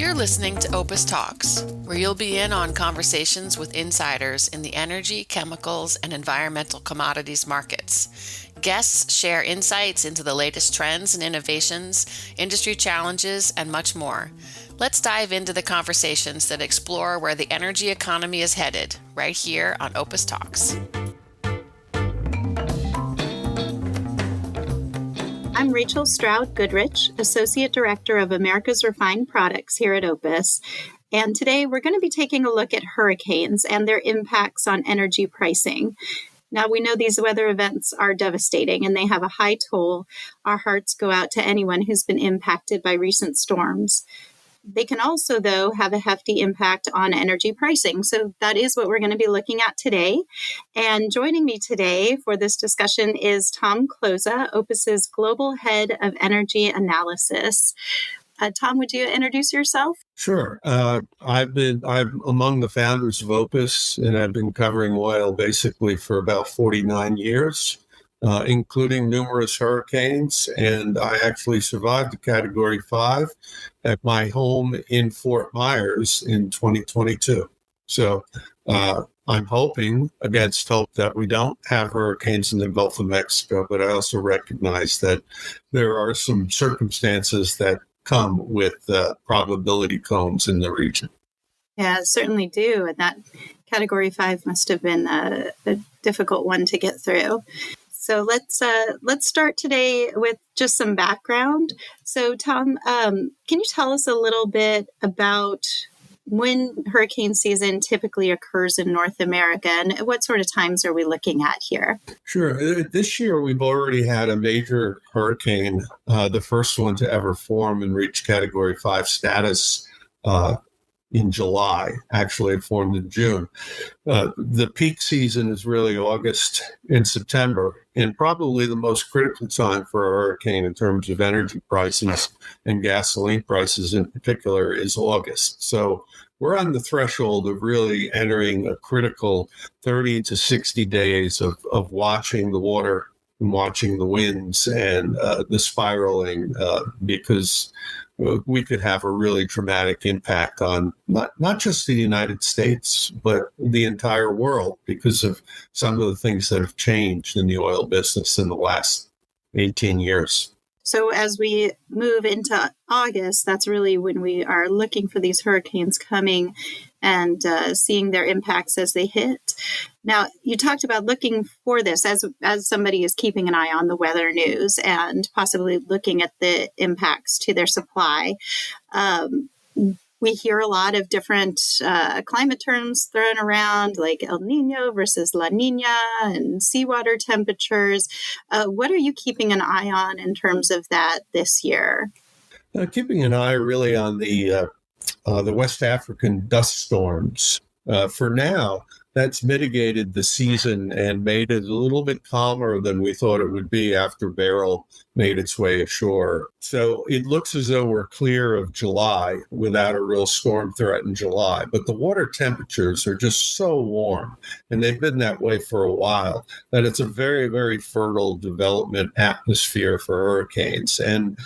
You're listening to OPIS Talks, where you'll be in on conversations with insiders in the energy, chemicals, and environmental commodities markets. Guests share insights into the latest trends and innovations, industry challenges, and much more. Let's dive into the conversations that explore where the energy economy is headed, right here on OPIS Talks. I'm Rachel Stroud Goodrich, Associate Director of America's Refined Products here at OPIS. And today we're going to be taking a look at hurricanes and their impacts on energy pricing. Now, we know these weather events are devastating and they have a high toll. Our hearts go out to anyone who's been impacted by recent storms. They can also, though, have a hefty impact on energy pricing. So that is what we're going to be looking at today. And joining me today for this discussion is Tom Kloza, OPIS's Global Head of Energy Analysis. Tom, would you introduce yourself? Sure. I'm among the founders of OPIS, and I've been covering oil basically for about 49 years. Including numerous hurricanes, and I actually survived a Category 5 at my home in Fort Myers in 2022. So I'm hoping, against hope, that we don't have hurricanes in the Gulf of Mexico, but I also recognize that there are some circumstances that come with probability cones in the region. Yeah, certainly do, and that Category 5 must have been a difficult one to get through. So let's start today with just some background. So Tom, can you tell us a little bit about when hurricane season typically occurs in North America and what sort of times are we looking at here? Sure. This year, we've already had a major hurricane, the first one to ever form and reach Category 5 status in July. Actually, it formed in June. The peak season is really August and September, and probably the most critical time for a hurricane in terms of energy prices and gasoline prices in particular is August. So we're on the threshold of really entering a critical 30 to 60 days of watching the water and watching the winds and the spiraling because we could have a really dramatic impact on not just the United States, but the entire world because of some of the things that have changed in the oil business in the last 18 years. So as we move into August, that's really when we are looking for these hurricanes coming and seeing their impacts as they hit. Now, you talked about looking for this as somebody is keeping an eye on the weather news and possibly looking at the impacts to their supply. We hear a lot of different climate terms thrown around, like El Nino versus La Nina and seawater temperatures. What are you keeping an eye on in terms of that this year? Keeping an eye really on the West African dust storms. For now, that's mitigated the season and made it a little bit calmer than we thought it would be after Beryl made its way ashore. So it looks as though we're clear of July without a real storm threat in July. But the water temperatures are just so warm, and they've been that way for a while, that it's a very, very fertile development atmosphere for hurricanes. And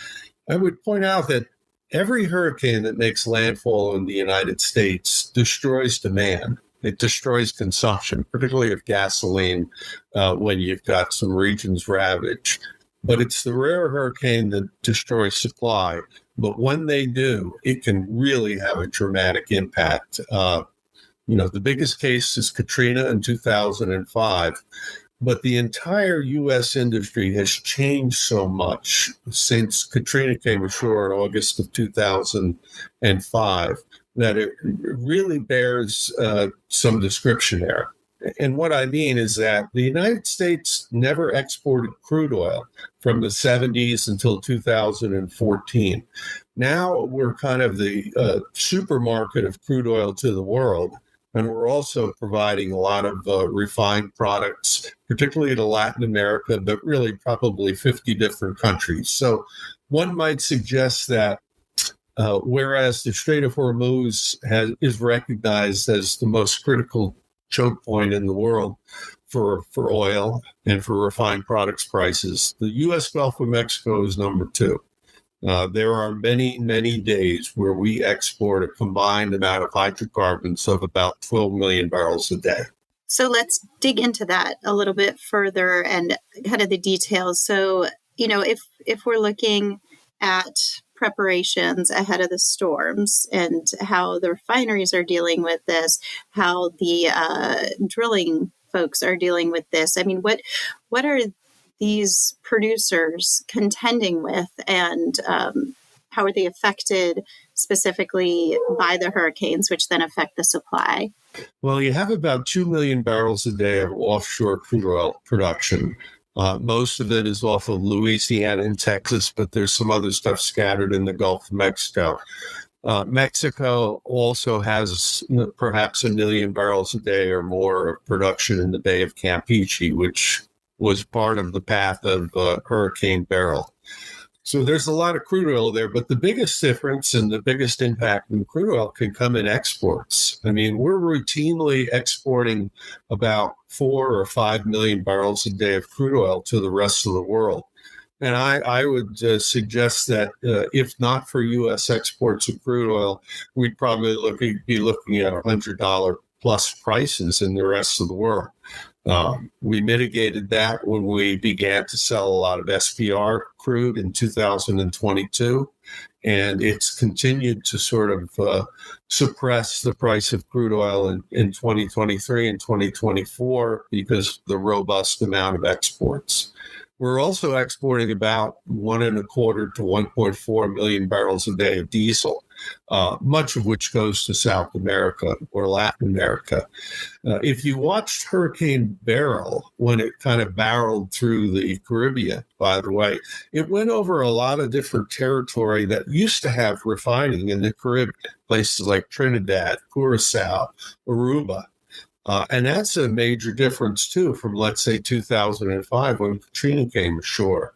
I would point out that every hurricane that makes landfall in the United States destroys demand. It destroys consumption, particularly of gasoline when you've got some regions ravaged. But it's the rare hurricane that destroys supply. But when they do, it can really have a dramatic impact. The biggest case is Katrina in 2005. But the entire U.S. industry has changed so much since Katrina came ashore in August of 2005 that it really bears some description there. And what I mean is that the United States never exported crude oil from the 70s until 2014. Now we're kind of the supermarket of crude oil to the world. And we're also providing a lot of refined products, particularly to Latin America, but really probably 50 different countries. So one might suggest that whereas the Strait of Hormuz is recognized as the most critical choke point in the world for oil and for refined products prices, the U.S. Gulf of Mexico is number two. There are many, many days where we export a combined amount of hydrocarbons of about 12 million barrels a day. So let's dig into that a little bit further and kind of the details. So, if we're looking at preparations ahead of the storms and how the refineries are dealing with this, how the drilling folks are dealing with this, I mean, what are these producers contending with, and how are they affected specifically by the hurricanes, which then affect the supply? Well, you have about 2 million barrels a day of offshore crude oil production. Most of it is off of Louisiana and Texas, but there's some other stuff scattered in the Gulf of Mexico. Mexico also has perhaps 1 million barrels a day or more of production in the Bay of Campeche, which was part of the path of Hurricane Beryl. So there's a lot of crude oil there, but the biggest difference and the biggest impact in crude oil can come in exports. I mean, we're routinely exporting about 4 or 5 million barrels a day of crude oil to the rest of the world. And I would suggest that if not for U.S. exports of crude oil, we'd probably be looking at $100 plus prices in the rest of the world. We mitigated that when we began to sell a lot of SPR crude in 2022, and it's continued to sort of suppress the price of crude oil in 2023 and 2024 because of the robust amount of exports. We're also exporting about 1.25 to 1.4 million barrels a day of diesel, much of which goes to South America or Latin America. If you watched Hurricane Beryl, when it kind of barreled through the Caribbean, by the way, it went over a lot of different territory that used to have refining in the Caribbean, places like Trinidad, Curacao, Aruba. And that's a major difference, too, from, let's say, 2005 when Katrina came ashore.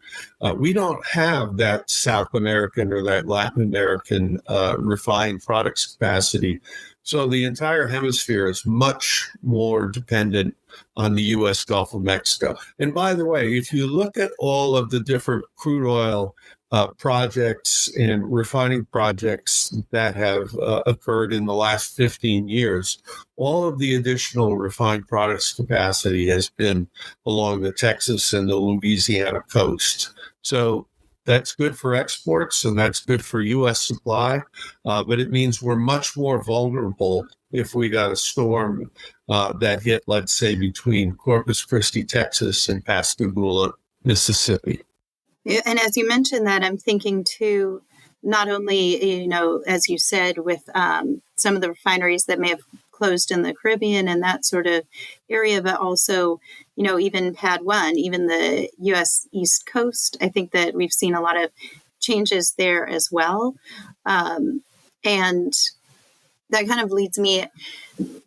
We don't have that South American or that Latin American refined products capacity. So the entire hemisphere is much more dependent on the U.S. Gulf of Mexico. And by the way, if you look at all of the different crude oil projects and refining projects that have occurred in the last 15 years, all of the additional refined products capacity has been along the Texas and the Louisiana coast. So that's good for exports and that's good for U.S. supply, but it means we're much more vulnerable if we got a storm that hit, let's say, between Corpus Christi, Texas, and Pascagoula, Mississippi. And as you mentioned that, I'm thinking too, not only, as you said, with some of the refineries that may have closed in the Caribbean and that sort of area, but also, even PADD 1, even the U.S. East Coast, I think that we've seen a lot of changes there as well. And that kind of leads me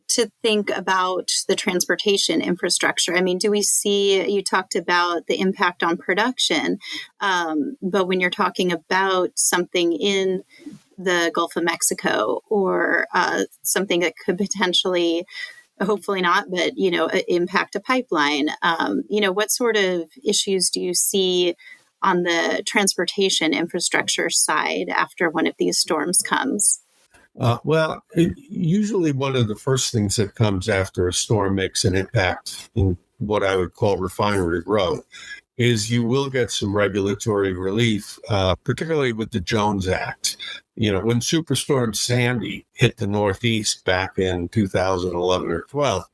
to think about the transportation infrastructure. I mean, do we see, you talked about the impact on production, but when you're talking about something in the Gulf of Mexico or something that could potentially, hopefully not, but, impact a pipeline, what sort of issues do you see on the transportation infrastructure side after one of these storms comes? Usually one of the first things that comes after a storm makes an impact in what I would call refinery row is you will get some regulatory relief, particularly with the Jones Act. When Superstorm Sandy hit the Northeast back in 2011 or 12,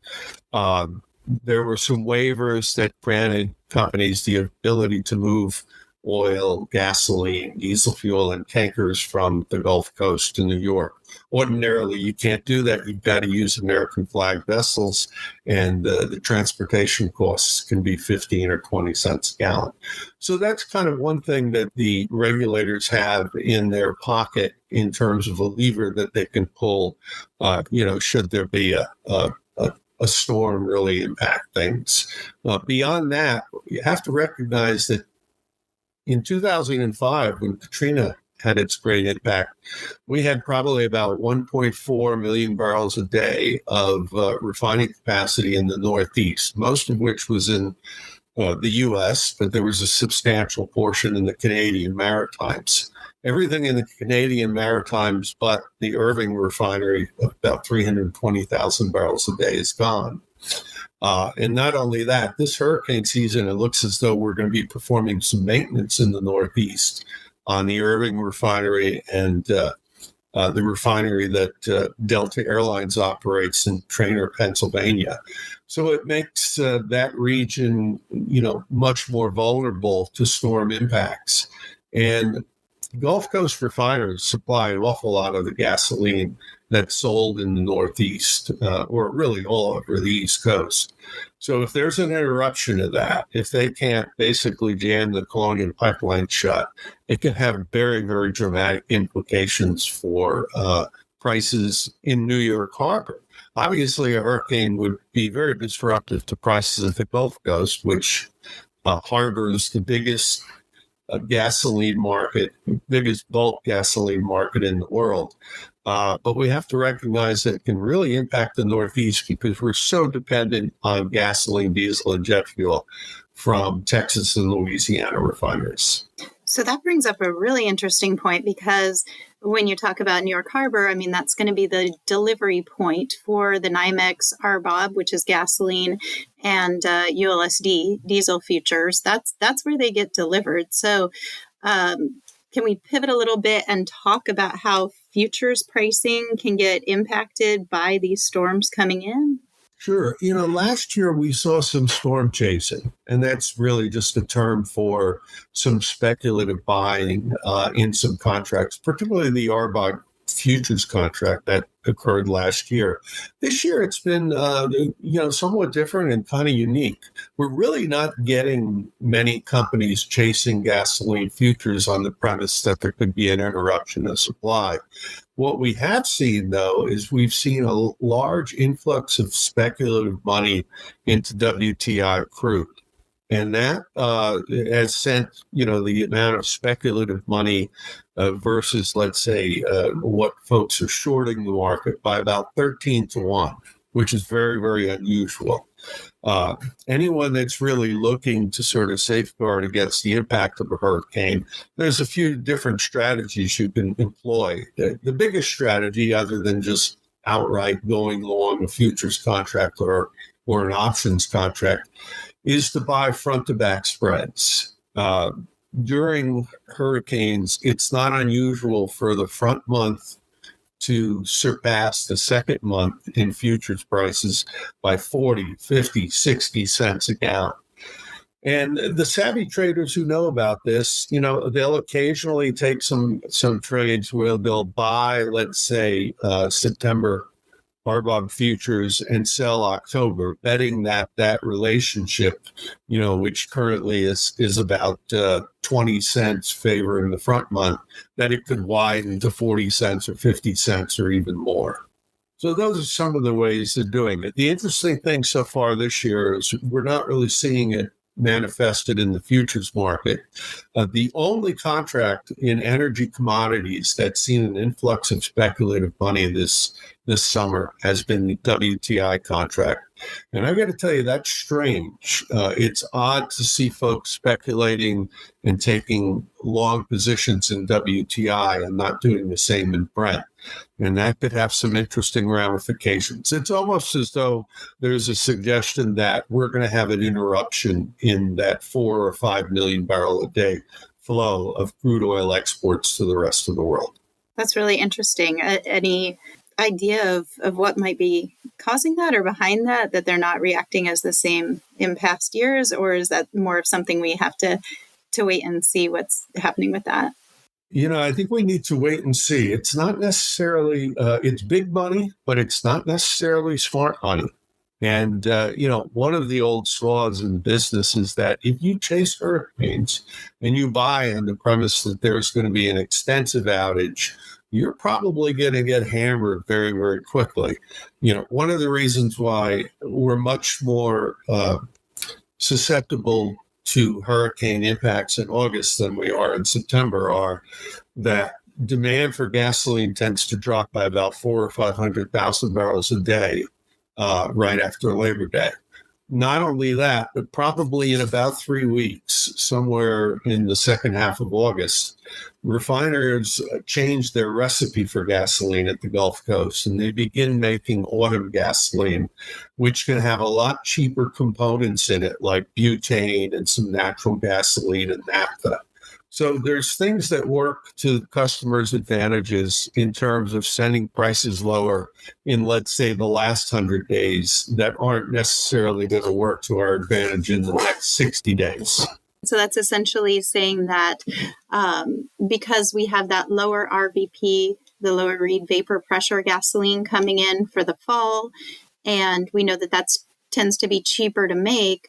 there were some waivers that granted companies the ability to move oil, gasoline, diesel fuel, and tankers from the Gulf Coast to New York. Ordinarily, you can't do that. You've got to use American flag vessels, and the transportation costs can be 15 or 20 cents a gallon. So that's kind of one thing that the regulators have in their pocket in terms of a lever that they can pull, should there be a storm really impact things. Beyond that, you have to recognize that in 2005, when Katrina had its great impact, we had probably about 1.4 million barrels a day of refining capacity in the Northeast, most of which was in the U.S., but there was a substantial portion in the Canadian Maritimes. everything in the Canadian Maritimes but the Irving refinery, about 320,000 barrels a day, is gone. And not only that, this hurricane season, it looks as though we're going to be performing some maintenance in the Northeast on the Irving refinery and the refinery that Delta Airlines operates in Trainer, Pennsylvania. So it makes that region, much more vulnerable to storm impacts. And Gulf Coast refiners supply an awful lot of the gasoline that's sold in the Northeast, or really all over the East Coast. So if there's an interruption of that, if they can't basically jam the Colonial Pipeline shut, it can have very, very dramatic implications for prices in New York Harbor. Obviously, a hurricane would be very disruptive to prices at the Gulf Coast, which harbors the biggest gasoline market, biggest bulk gasoline market in the world. But we have to recognize that it can really impact the Northeast because we're so dependent on gasoline, diesel, and jet fuel from Texas and Louisiana refineries. So that brings up a really interesting point because when you talk about New York Harbor, I mean, that's going to be the delivery point for the NYMEX RBOB, which is gasoline, and ULSD, diesel futures. That's where they get delivered. So can we pivot a little bit and talk about how futures pricing can get impacted by these storms coming in? Sure. Last year we saw some storm chasing, and that's really just a term for some speculative buying in some contracts, particularly the RBOB futures contract that occurred last year. This year it's been, somewhat different and kind of unique. We're really not getting many companies chasing gasoline futures on the premise that there could be an interruption of supply. What we have seen, though, is we've seen a large influx of speculative money into WTI crude. And that has sent, the amount of speculative money versus, let's say, what folks are shorting the market by about 13 to 1, which is very, very unusual. Anyone that's really looking to sort of safeguard against the impact of a hurricane, there's a few different strategies you can employ. The biggest strategy, other than just outright going long a futures contract or an options contract, is to buy front-to-back spreads. During hurricanes, it's not unusual for the front month to surpass the second month in futures prices by 40, 50, 60 cents a gallon. And the savvy traders who know about this, they'll occasionally take some trades where they'll buy, let's say, September RBOB futures and sell October, betting that relationship, which currently is about 20 cents favoring the front month, that it could widen to 40 cents or 50 cents or even more. So those are some of the ways they're doing it. The interesting thing so far this year is we're not really seeing it manifested in the futures market. The only contract in energy commodities that's seen an influx of speculative money this summer has been the WTI contract. And I've got to tell you, that's strange. It's odd to see folks speculating and taking long positions in WTI and not doing the same in Brent. And that could have some interesting ramifications. It's almost as though there's a suggestion that we're going to have an interruption in that 4 or 5 million barrel a day flow of crude oil exports to the rest of the world. That's really interesting. Any idea of what might be causing that or behind that they're not reacting as the same in past years? Or is that more of something we have to wait and see what's happening with that? I think we need to wait and see. It's not necessarily, it's big money, but it's not necessarily smart money. And, one of the old saws in business is that if you chase hurricanes and you buy on the premise that there's going to be an extensive outage, you're probably going to get hammered very, very quickly. One of the reasons why we're much more susceptible to hurricane impacts in August than we are in September are that demand for gasoline tends to drop by about 400,000 or 500,000 barrels a day right after Labor Day. Not only that, but probably in about 3 weeks, somewhere in the second half of August, refiners change their recipe for gasoline at the Gulf Coast, and they begin making autumn gasoline, which can have a lot cheaper components in it, like butane and some natural gasoline and naphtha. So there's things that work to the customer's advantages in terms of sending prices lower in, let's say, the last 100 days that aren't necessarily going to work to our advantage in the next 60 days. So that's essentially saying that because we have that lower RVP, the lower read vapor pressure gasoline coming in for the fall, and we know that that tends to be cheaper to make,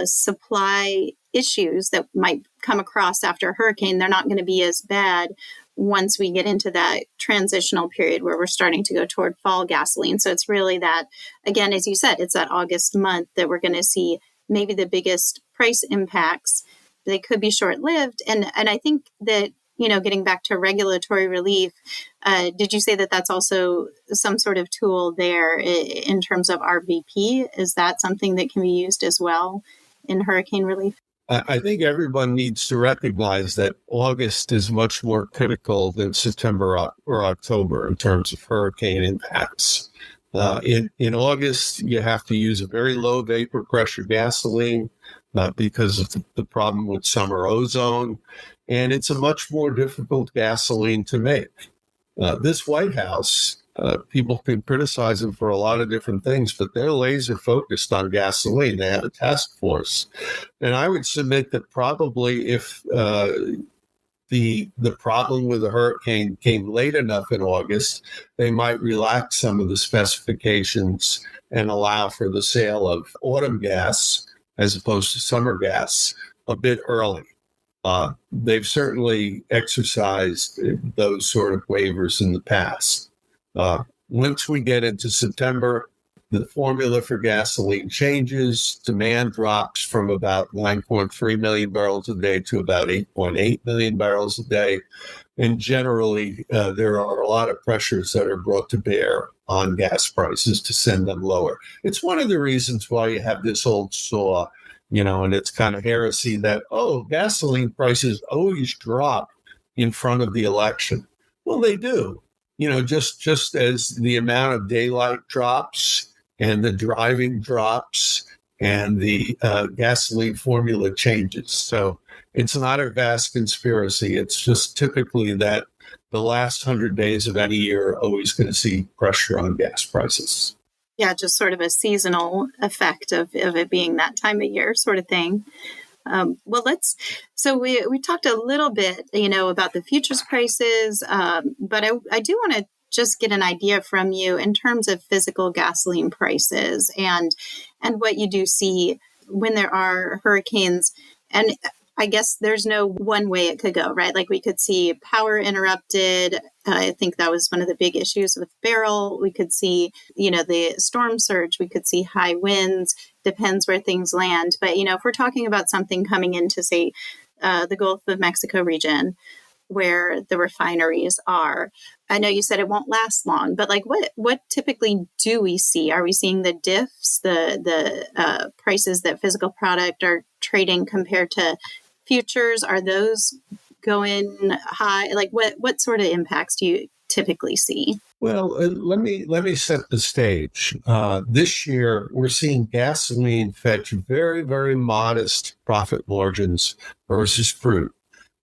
supply issues that might come across after a hurricane, they're not going to be as bad once we get into that transitional period where we're starting to go toward fall gasoline. So it's really that, again, as you said, it's that August month that we're going to see maybe the biggest price impacts. They could be short-lived. And I think that, getting back to regulatory relief, did you say that that's also some sort of tool there in terms of RVP? Is that something that can be used as well in hurricane relief? I think everyone needs to recognize that August is much more critical than September or October in terms of hurricane impacts. In August, you have to use a very low vapor pressure gasoline because of the problem with summer ozone, and it's a much more difficult gasoline to make. This White House, people can criticize them for a lot of different things, but they're laser focused on gasoline. They have a task force. And I would submit that probably if the problem with the hurricane came late enough in August, they might relax some of the specifications and allow for the sale of autumn gas as opposed to summer gas a bit early. They've certainly exercised those sort of waivers in the past. Once we get into September, the formula for gasoline changes. Demand drops from about 9.3 million barrels a day to about 8.8 million barrels a day. And generally, there are a lot of pressures that are brought to bear on gas prices to send them lower. It's one of the reasons why you have this old saw, and it's kind of heresy that, gasoline prices always drop in front of the election. Well, they do. Just as the amount of daylight drops and the driving drops and the gasoline formula changes. So it's not a vast conspiracy. It's just typically that the last 100 days of any year are always going to see pressure on gas prices. Yeah, just sort of a seasonal effect of it being that time of year sort of thing. So we talked a little bit, about the futures prices, but I do want to just get an idea from you in terms of physical gasoline prices and what you do see when there are hurricanes. And I guess there's no one way it could go, right? Like we could see power interrupted. I think that was one of the big issues with Beryl. We could see, the storm surge. We could see high winds. Depends where things land. But, if we're talking about something coming into, say, the Gulf of Mexico region where the refineries are, I know you said it won't last long, but like what typically do we see? Are we seeing the diffs, the prices that physical product are trading compared to futures? Are those going high? Like what sort of impacts do you typically see? Well, let me set the stage. This year, we're seeing gasoline fetch very, very modest profit margins versus crude.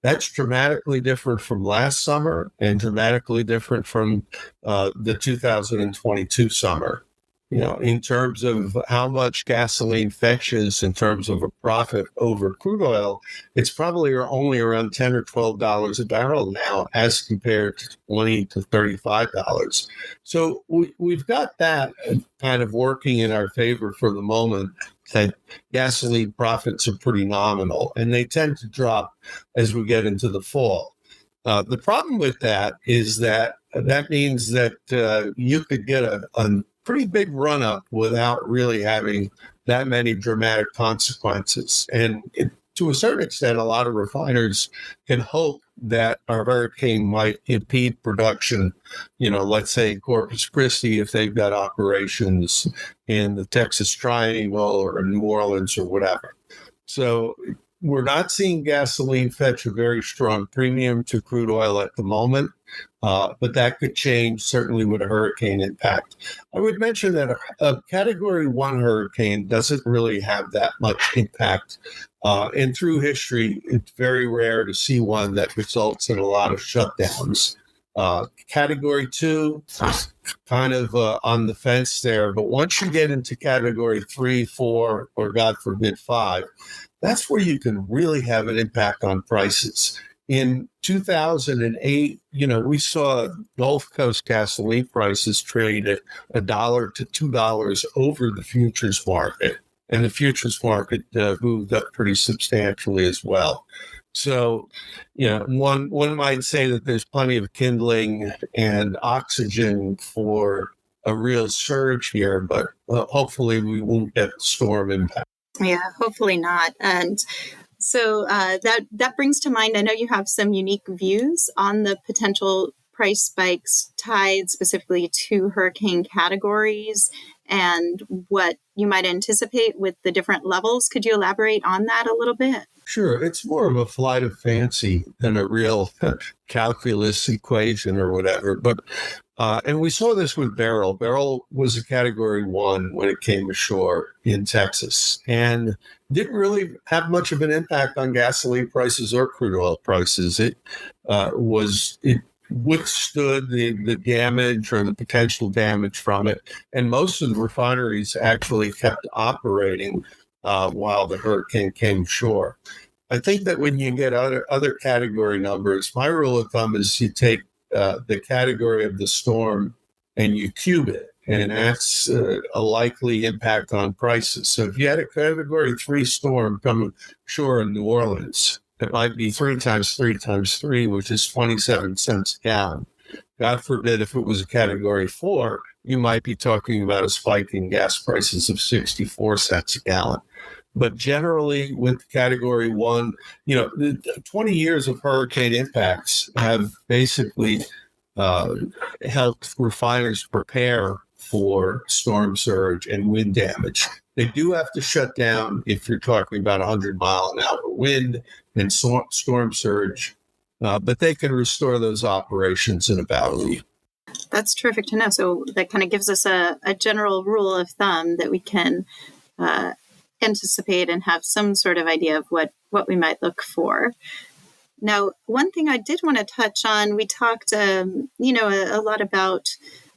That's dramatically different from last summer and dramatically different from the 2022 summer. In terms of how much gasoline fetches in terms of a profit over crude oil, it's probably only around $10 or $12 a barrel now as compared to $20 to $35. So we've got that kind of working in our favor for the moment, that gasoline profits are pretty nominal, and they tend to drop as we get into the fall. The problem with that is that means that you could get a pretty big run up without really having that many dramatic consequences. And to a certain extent, a lot of refiners can hope that a hurricane might impede production. Let's say Corpus Christi, if they've got operations in the Texas Triangle or New Orleans or whatever. So we're not seeing gasoline fetch a very strong premium to crude oil at the moment, but that could change certainly with a hurricane impact. I would mention that a Category 1 hurricane doesn't really have that much impact. And through history, it's very rare to see one that results in a lot of shutdowns. Category 2, kind of on the fence there. But once you get into Category 3, 4, or God forbid 5, that's where you can really have an impact on prices. In 2008, we saw Gulf Coast gasoline prices trade at $1 to $2 over the futures market. And the futures market moved up pretty substantially as well. So, one might say that there's plenty of kindling and oxygen for a real surge here, but hopefully we won't get storm impact. Yeah, hopefully not. And so that brings to mind, I know you have some unique views on the potential price spikes tied specifically to hurricane categories and what you might anticipate with the different levels. Could you elaborate on that a little bit? Sure. It's more of a flight of fancy than a real calculus equation or whatever. But and we saw this with Beryl. Beryl was a Category 1 when it came ashore in Texas and didn't really have much of an impact on gasoline prices or crude oil prices. It withstood the damage or the potential damage from it. And most of the refineries actually kept operating while the hurricane came ashore. I think that when you get other category numbers, my rule of thumb is you take the category of the storm and you cube it, and that's a likely impact on prices. So if you had a Category 3 storm come ashore in New Orleans, it might be 3 times 3 times 3, which is 27 cents a gallon. God forbid if it was a Category 4, you might be talking about a spike in gas prices of 64 cents a gallon. But generally, with Category 1, 20 years of hurricane impacts have basically helped refiners prepare for storm surge and wind damage. They do have to shut down if you're talking about 100-mile-an-hour wind and storm surge, but they can restore those operations in about a week. That's terrific to know. So that kind of gives us a general rule of thumb that we can anticipate and have some sort of idea of what we might look for. Now, one thing I did want to touch on, we talked, a lot about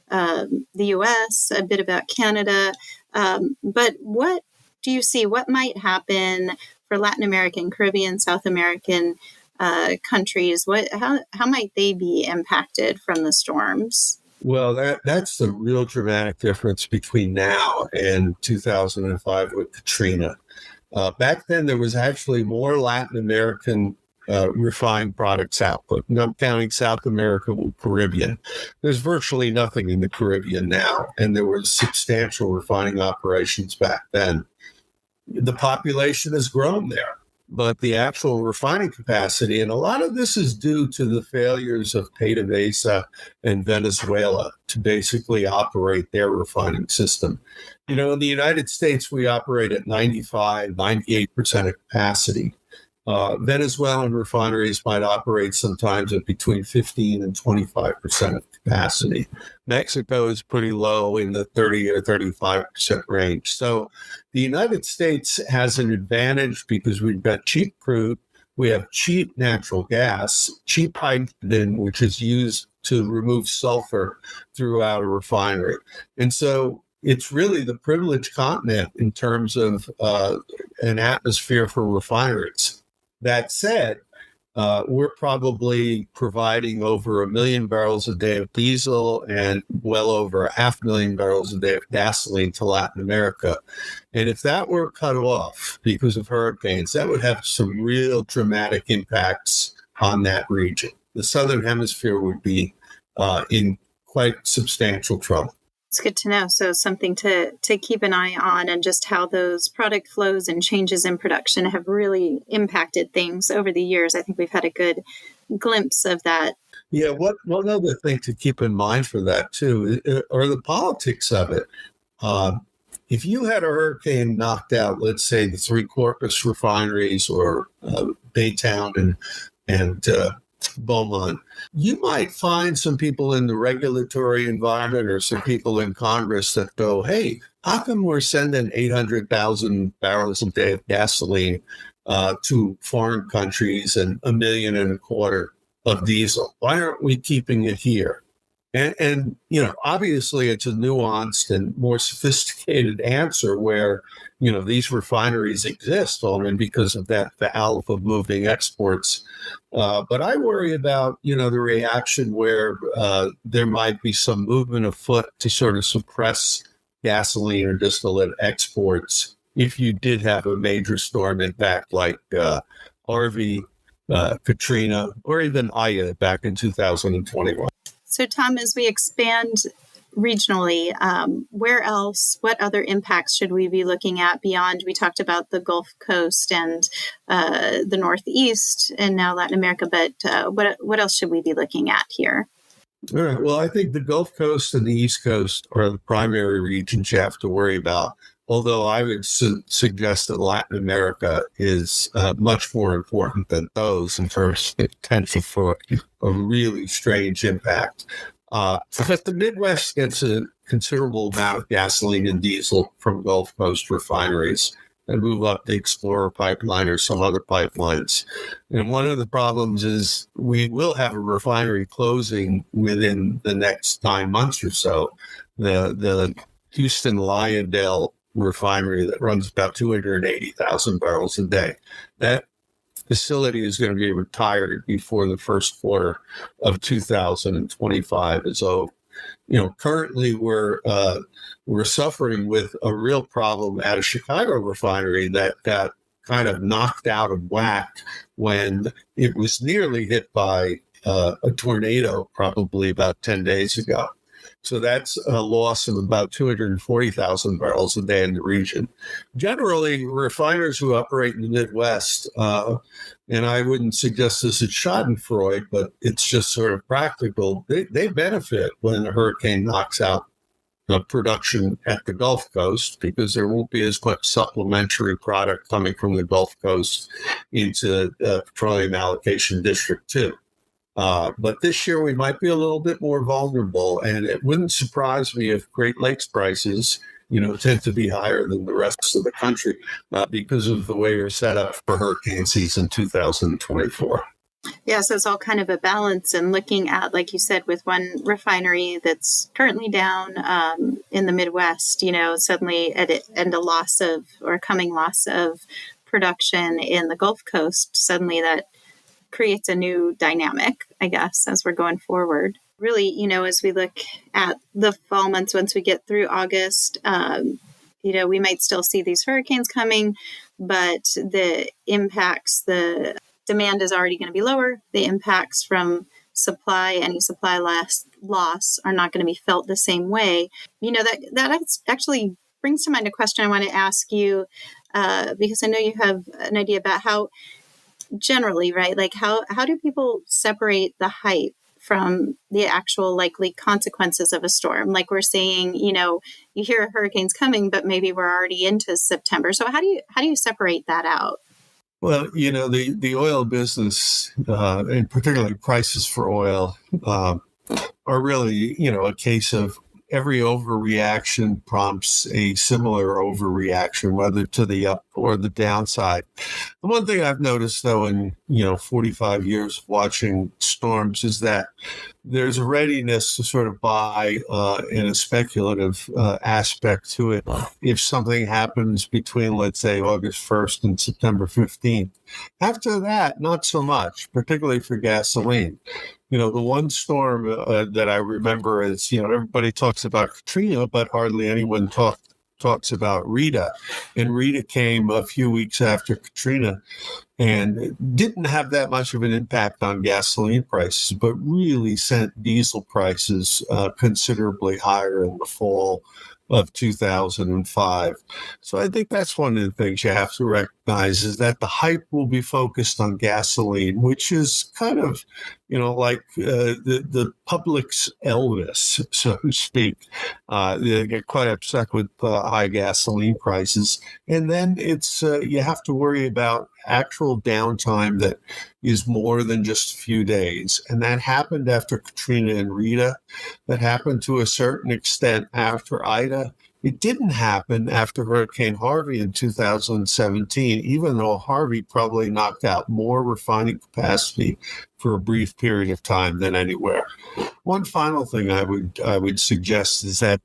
the U.S., a bit about Canada, but what do you see? What might happen for Latin American, Caribbean, South American countries? How might they be impacted from the storms? Well, that's the real dramatic difference between now and 2005 with Katrina. Back then, there was actually more Latin American refined products output. Not counting South America or Caribbean. There's virtually nothing in the Caribbean now, and there were substantial refining operations back then. The population has grown there, but the actual refining capacity, and a lot of this is due to the failures of PDVSA and Venezuela to basically operate their refining system. In the United States, we operate at 98% of capacity. Venezuelan refineries might operate sometimes at between 15 and 25% of capacity. Mexico is pretty low in the 30 or 35% range. So the United States has an advantage because we've got cheap crude, we have cheap natural gas, cheap hydrogen, which is used to remove sulfur throughout a refinery. And so it's really the privileged continent in terms of an atmosphere for refineries. That said, we're probably providing over 1 million barrels a day of diesel and well over 500,000 barrels a day of gasoline to Latin America. And if that were cut off because of hurricanes, that would have some real dramatic impacts on that region. The Southern Hemisphere would be in quite substantial trouble. It's good to know. So something to keep an eye on, and just how those product flows and changes in production have really impacted things over the years. I think we've had a good glimpse of that. Yeah, one other thing to keep in mind for that too are the politics of it. If you had a hurricane knocked out, let's say the three Corpus refineries or Baytown and Beaumont, you might find some people in the regulatory environment or some people in Congress that go, hey, how come we're sending 800,000 barrels a day of gasoline to foreign countries and 1.25 million of diesel? Why aren't we keeping it here? And obviously it's a nuanced and more sophisticated answer where, these refineries exist only because of that valve of moving exports. But I worry about, the reaction where there might be some movement afoot to sort of suppress gasoline or distillate exports if you did have a major storm impact like Harvey, Katrina, or even Aya back in 2021. So, Tom, as we expand regionally, where else, what other impacts should we be looking at beyond? We talked about the Gulf Coast and the Northeast and now Latin America, but what else should we be looking at here? All right. Well, I think the Gulf Coast and the East Coast are the primary regions you have to worry about. Although I would suggest that Latin America is much more important than those in terms of potential for a really strange impact. But the Midwest gets a considerable amount of gasoline and diesel from Gulf Coast refineries and move up the Explorer pipeline or some other pipelines. And one of the problems is we will have a refinery closing within the next 9 months or so. The Houston Lyondale refinery that runs about 280,000 barrels a day. That facility is going to be retired before the first quarter of 2025. So, currently we're suffering with a real problem at a Chicago refinery that got kind of knocked out of whack when it was nearly hit by a tornado probably about 10 days ago. So that's a loss of about 240,000 barrels a day in the region. Generally, refiners who operate in the Midwest, and I wouldn't suggest this is schadenfreude, but it's just sort of practical, they benefit when a hurricane knocks out production at the Gulf Coast because there won't be as much supplementary product coming from the Gulf Coast into Petroleum Allocation District 2. But this year we might be a little bit more vulnerable, and it wouldn't surprise me if Great Lakes prices, tend to be higher than the rest of the country because of the way we're set up for hurricane season 2024. Yeah, so it's all kind of a balance, and looking at, like you said, with one refinery that's currently down in the Midwest, suddenly and a loss of, or coming loss of production in the Gulf Coast, suddenly that creates a new dynamic, I guess, as we're going forward. Really, as we look at the fall months, once we get through August, we might still see these hurricanes coming, but the impacts, the demand is already going to be lower. The impacts from any supply loss are not going to be felt the same way. That actually brings to mind a question I want to ask you, because I know you have an idea about how generally, right? Like how do people separate the hype from the actual likely consequences of a storm? Like we're saying, you hear a hurricane's coming, but maybe we're already into September. So how do you separate that out? Well, the oil business, and particularly prices for oil, are really, a case of every overreaction prompts a similar overreaction, whether to the up or the downside. The one thing I've noticed, though, in 45 years of watching storms, is that there's a readiness to sort of buy in a speculative aspect to it if something happens between, let's say, August 1st and September 15th. After that, not so much, particularly for gasoline. The one storm that I remember is, everybody talks about Katrina, but hardly anyone talked talks about Rita, and Rita came a few weeks after Katrina, and it didn't have that much of an impact on gasoline prices, but really sent diesel prices considerably higher in the fall of 2005. So I think that's one of the things you have to recognize, is that the hype will be focused on gasoline, which is kind of, like the public's Elvis, so to speak. They get quite upset with high gasoline prices. And then it's you have to worry about actual downtime that is more than just a few days. And that happened after Katrina and Rita. That happened to a certain extent after Ida. It didn't happen after Hurricane Harvey in 2017, even though Harvey probably knocked out more refining capacity for a brief period of time than anywhere. One final thing I would suggest is that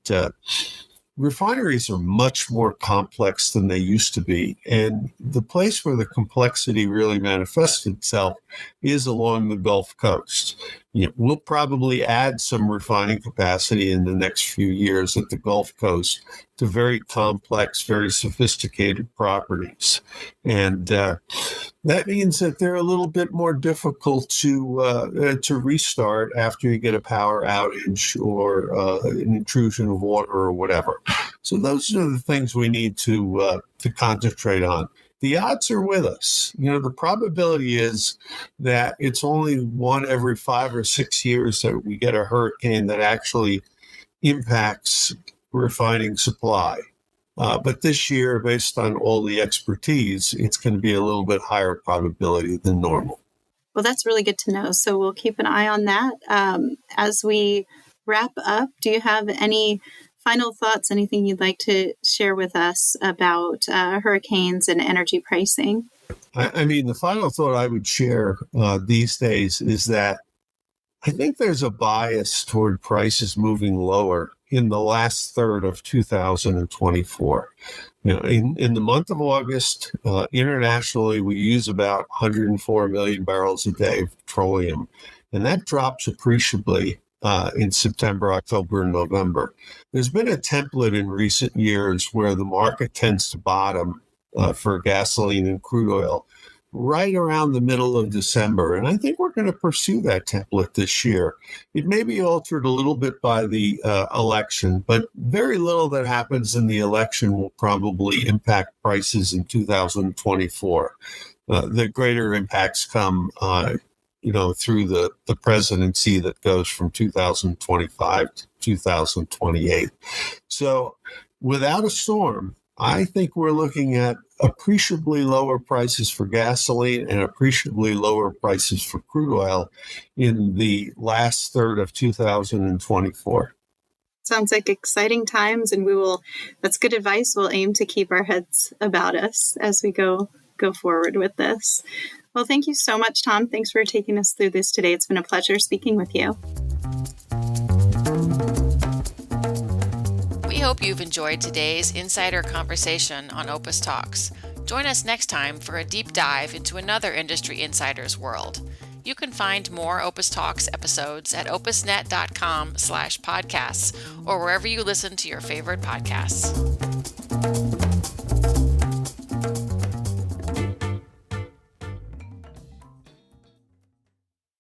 refineries are much more complex than they used to be. And the place where the complexity really manifests itself is along the Gulf Coast. We'll probably add some refining capacity in the next few years at the Gulf Coast to very complex, very sophisticated properties. And that means that they're a little bit more difficult to restart after you get a power outage or an intrusion of water or whatever. So those are the things we need to concentrate on. The odds are with us. The probability is that it's only one every 5 or 6 years that we get a hurricane that actually impacts refining supply. But this year, based on all the expertise, it's going to be a little bit higher probability than normal. Well, that's really good to know. So we'll keep an eye on that. As we wrap up, do you have any final thoughts, anything you'd like to share with us about hurricanes and energy pricing? I mean, the final thought I would share these days is that I think there's a bias toward prices moving lower in the last third of 2024. In the month of August, internationally, we use about 104 million barrels a day of petroleum, and that drops appreciably in September, October, and November. There's been a template in recent years where the market tends to bottom for gasoline and crude oil right around the middle of December. And I think we're going to pursue that template this year. It may be altered a little bit by the election, but very little that happens in the election will probably impact prices in 2024. The greater impacts come through the presidency that goes from 2025 to 2028. So without a storm, I think we're looking at appreciably lower prices for gasoline and appreciably lower prices for crude oil in the last third of 2024. Sounds like exciting times, and that's good advice. We'll aim to keep our heads about us as we go forward with this. Well, thank you so much, Tom. Thanks for taking us through this today. It's been a pleasure speaking with you. We hope you've enjoyed today's insider conversation on OPIS Talks. Join us next time for a deep dive into another industry insider's world. You can find more OPIS Talks episodes at opisnet.com/podcasts or wherever you listen to your favorite podcasts.